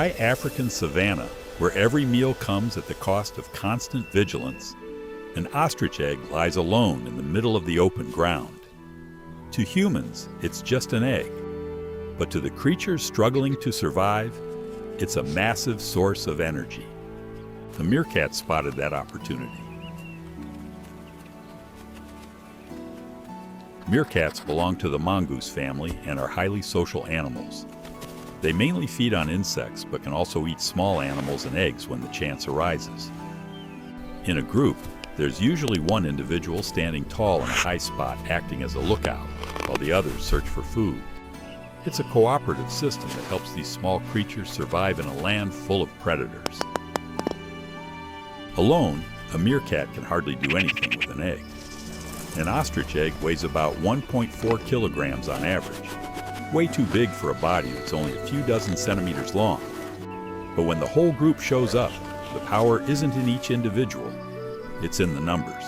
dry African savanna, where every meal comes at the cost of constant vigilance, an ostrich egg lies alone in the middle of the open ground. To humans, it's just an egg, but to the creatures struggling to survive, it's a massive source of energy. The meerkat spotted that opportunity. Meerkats belong to the mongoose family and are highly social animals. They mainly feed on insects, but can also eat small animals and eggs when the chance arises. In a group, there's usually one individual standing tall in a high spot acting as a lookout, while the others search for food. It's a cooperative system that helps these small creatures survive in a land full of predators. Alone, a meerkat can hardly do anything with an egg. An ostrich egg weighs about 1.4 kilograms on average, way too big for a body that's only a few dozen centimeters long. But when the whole group shows up, the power isn't in each individual, it's in the numbers.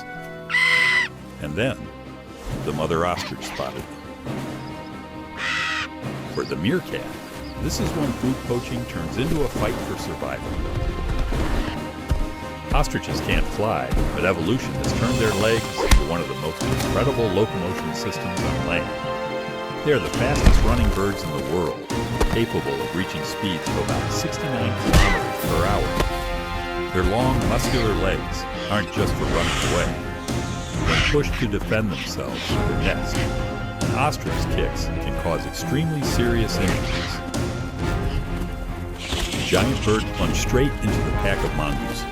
And then, the mother ostrich spotted them. For the meerkat, this is when food poaching turns into a fight for survival. Ostriches can't fly, but evolution has turned their legs into one of the most incredible locomotion systems on land. They are the fastest running birds in the world, capable of reaching speeds of about 69 kilometers per hour. Their long, muscular legs aren't just for running away. When pushed to defend themselves with their nest, an ostrich's kicks can cause extremely serious injuries. The giant bird plunged straight into the pack of mongooses.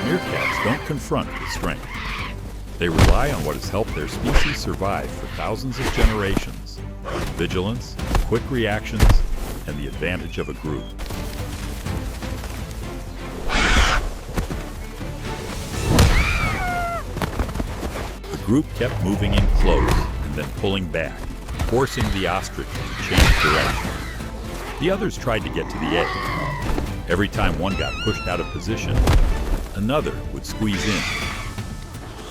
Meerkats don't confront with strength. They rely on what has helped their species survive for thousands of generations: vigilance, quick reactions, and the advantage of a group. The group kept moving in close and then pulling back, forcing the ostrich to change direction. The others tried to get to the egg. Every time one got pushed out of position, another would squeeze in.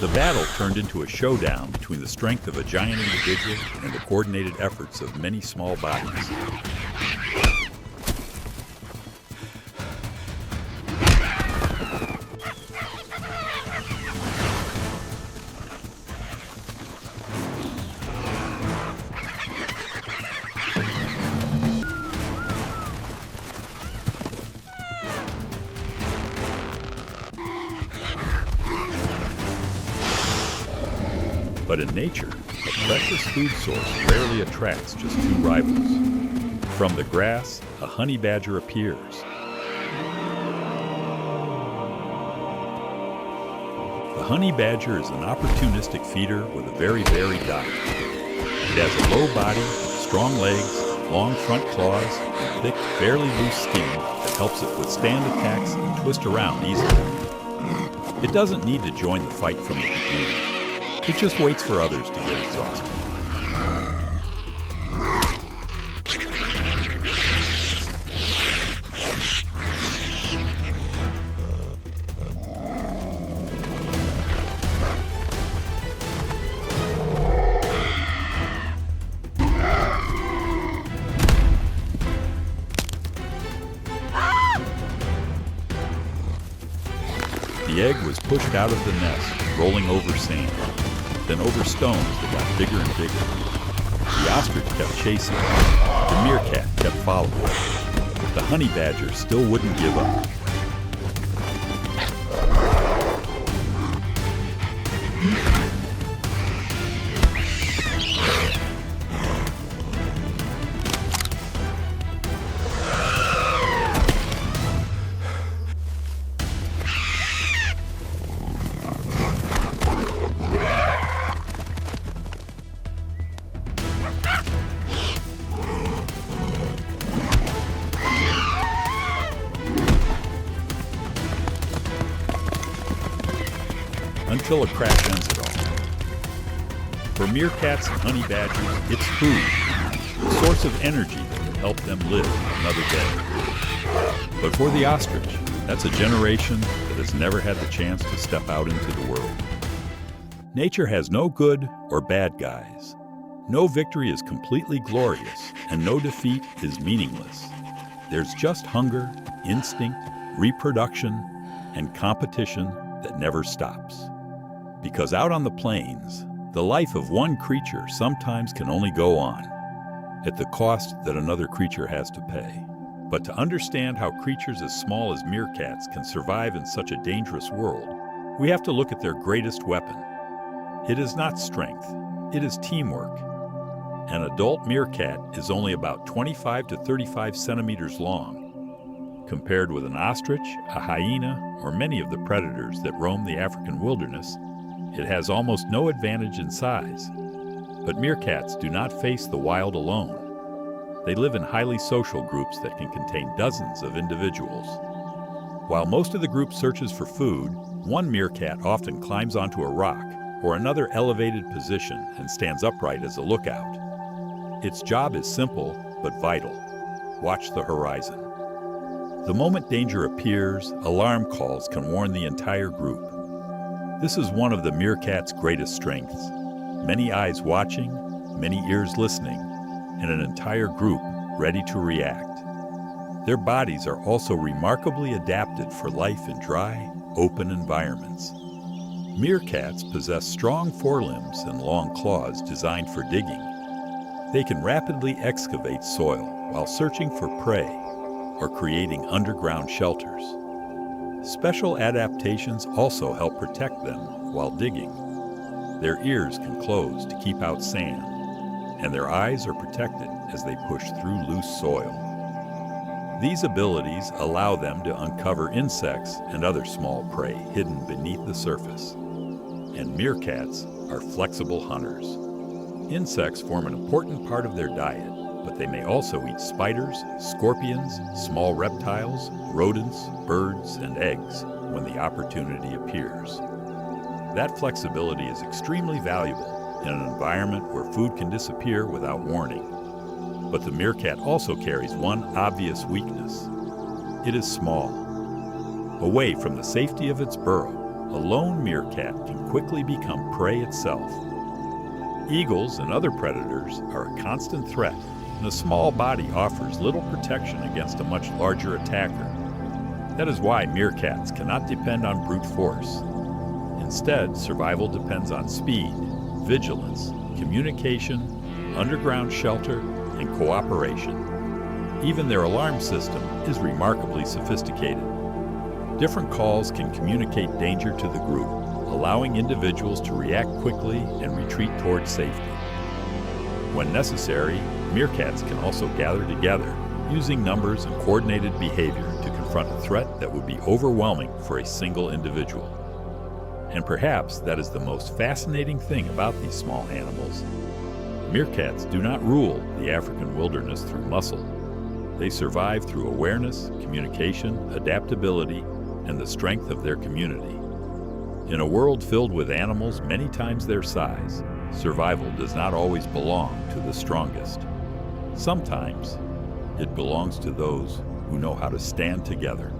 The battle turned into a showdown between the strength of a giant individual and the coordinated efforts of many small bodies. But in nature, a precious food source rarely attracts just two rivals. From the grass, a honey badger appears. The honey badger is an opportunistic feeder with a very varied diet. It has a low body, strong legs, long front claws, and thick, fairly loose skin that helps it withstand attacks and twist around easily. It doesn't need to join the fight from the beginning. It just waits for others to get exhausted. The egg was pushed out of the nest, rolling over sand, then over stones that got bigger and bigger. The ostrich kept chasing, the meerkat kept following, but the honey badger still wouldn't give up. Until a crash ends it all. For meerkats and honey badgers, it's food, a source of energy that can help them live another day. But for the ostrich, That's a generation that has never had the chance to step out into the world. Nature has no good or bad guys. No victory is completely glorious, and no defeat is meaningless. There's just hunger, instinct, reproduction, and competition that never stops. Because out on the plains, the life of one creature sometimes can only go on, at the cost that another creature has to pay. But to understand how creatures as small as meerkats can survive in such a dangerous world, we have to look at their greatest weapon. It is not strength, it is teamwork. An adult meerkat is only about 25 to 35 centimeters long. Compared with an ostrich, a hyena, or many of the predators that roam the African wilderness, it has almost no advantage in size. But meerkats do not face the wild alone. They live in highly social groups that can contain dozens of individuals. While most of the group searches for food, one meerkat often climbs onto a rock or another elevated position and stands upright as a lookout. Its job is simple but vital. Watch the horizon. The moment danger appears, alarm calls can warn the entire group. This is one of the meerkat's greatest strengths. Many eyes watching, many ears listening, and an entire group ready to react. Their bodies are also remarkably adapted for life in dry, open environments. Meerkats possess strong forelimbs and long claws designed for digging. They can rapidly excavate soil while searching for prey or creating underground shelters. Special adaptations also help protect them while digging. Their ears can close to keep out sand, and their eyes are protected as they push through loose soil. These abilities allow them to uncover insects and other small prey hidden beneath the surface. And meerkats are flexible hunters. Insects form an important part of their diet, but they may also eat spiders, scorpions, small reptiles, rodents, birds, and eggs when the opportunity appears. That flexibility is extremely valuable in an environment where food can disappear without warning. But the meerkat also carries one obvious weakness. It is small. Away from the safety of its burrow, a lone meerkat can quickly become prey itself. Eagles and other predators are a constant threat, and a small body offers little protection against a much larger attacker. That is why meerkats cannot depend on brute force. Instead, survival depends on speed, vigilance, communication, underground shelter, and cooperation. Even their alarm system is remarkably sophisticated. Different calls can communicate danger to the group, allowing individuals to react quickly and retreat towards safety. When necessary, meerkats can also gather together, using numbers and coordinated behavior to confront a threat that would be overwhelming for a single individual. And perhaps that is the most fascinating thing about these small animals. Meerkats do not rule the African wilderness through muscle. They survive through awareness, communication, adaptability, and the strength of their community. In a world filled with animals many times their size, survival does not always belong to the strongest. Sometimes, it belongs to those who know how to stand together.